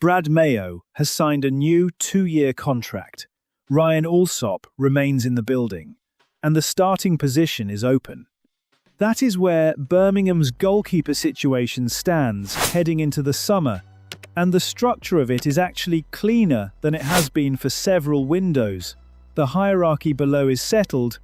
Brad Mayo has signed a new 2-year contract. Ryan Alsop remains in the building, and the starting position is open. That is where Birmingham's goalkeeper situation stands heading into the summer, and the structure of it is actually cleaner than it has been for several windows. The hierarchy below is settled,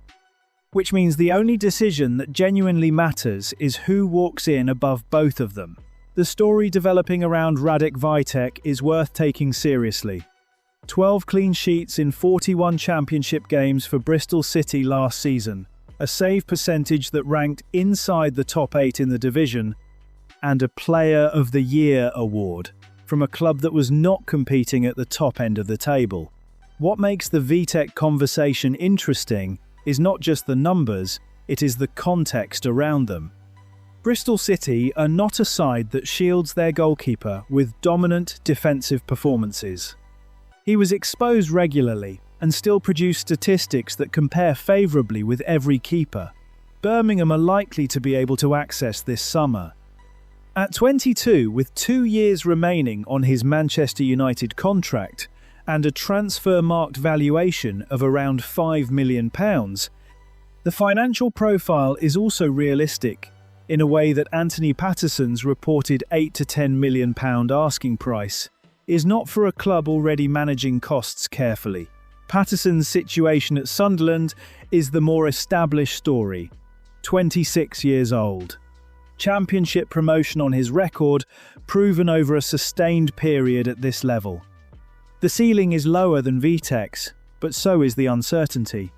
which means the only decision that genuinely matters is who walks in above both of them. The story developing around Vitek is worth taking seriously. 12 clean sheets in 41 championship games for Bristol City last season, a save percentage that ranked inside the top 8 in the division, and a Player of the Year award from a club that was not competing at the top end of the table. What makes the Vitek conversation interesting is not just the numbers, it is the context around them. Bristol City are not a side that shields their goalkeeper with dominant defensive performances. He was exposed regularly and still produced statistics that compare favourably with every keeper. Birmingham are likely to be able to access this summer. At 22, with 2 years remaining on his Manchester United contract and a transfer-marked valuation of around £5 million, the financial profile is also realistic, in a way that Anthony Patterson's reported £8 to £10 million asking price is not for a club already managing costs carefully. Patterson's situation at Sunderland is the more established story. 26 years old. Championship promotion on his record, proven over a sustained period at this level. The ceiling is lower than Vitek's, but so is the uncertainty.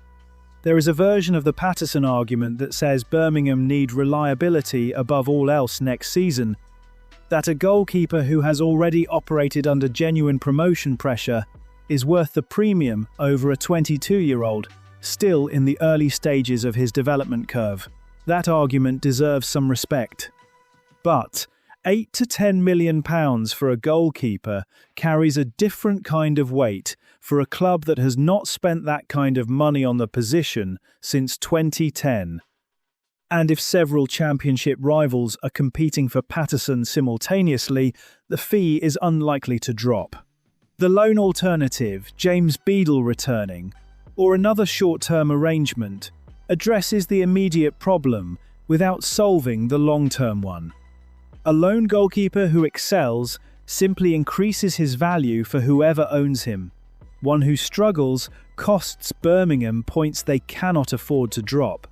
There is a version of the Patterson argument that says Birmingham need reliability above all else next season, that a goalkeeper who has already operated under genuine promotion pressure is worth the premium over a 22-year-old, still in the early stages of his development curve. That argument deserves some respect. But £8 to £10 million for a goalkeeper carries a different kind of weight for a club that has not spent that kind of money on the position since 2010. And if several championship rivals are competing for Patterson simultaneously, the fee is unlikely to drop. The lone alternative, James Beadle returning, or another short-term arrangement, addresses the immediate problem without solving the long-term one. A lone goalkeeper who excels simply increases his value for whoever owns him. One who struggles costs Birmingham points they cannot afford to drop.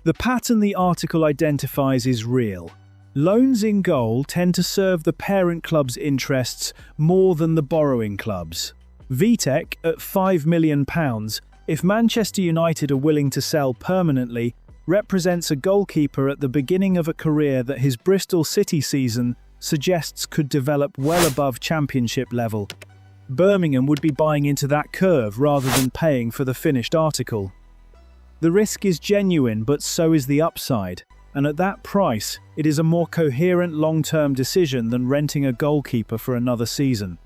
The pattern the article identifies is real. Loans in goal tend to serve the parent club's interests more than the borrowing club's. Vitek at £5 million, if Manchester United are willing to sell permanently, represents a goalkeeper at the beginning of a career that his Bristol City season suggests could develop well above championship level. Birmingham would be buying into that curve rather than paying for the finished article. The risk is genuine, but so is the upside, and at that price, it is a more coherent long-term decision than renting a goalkeeper for another season.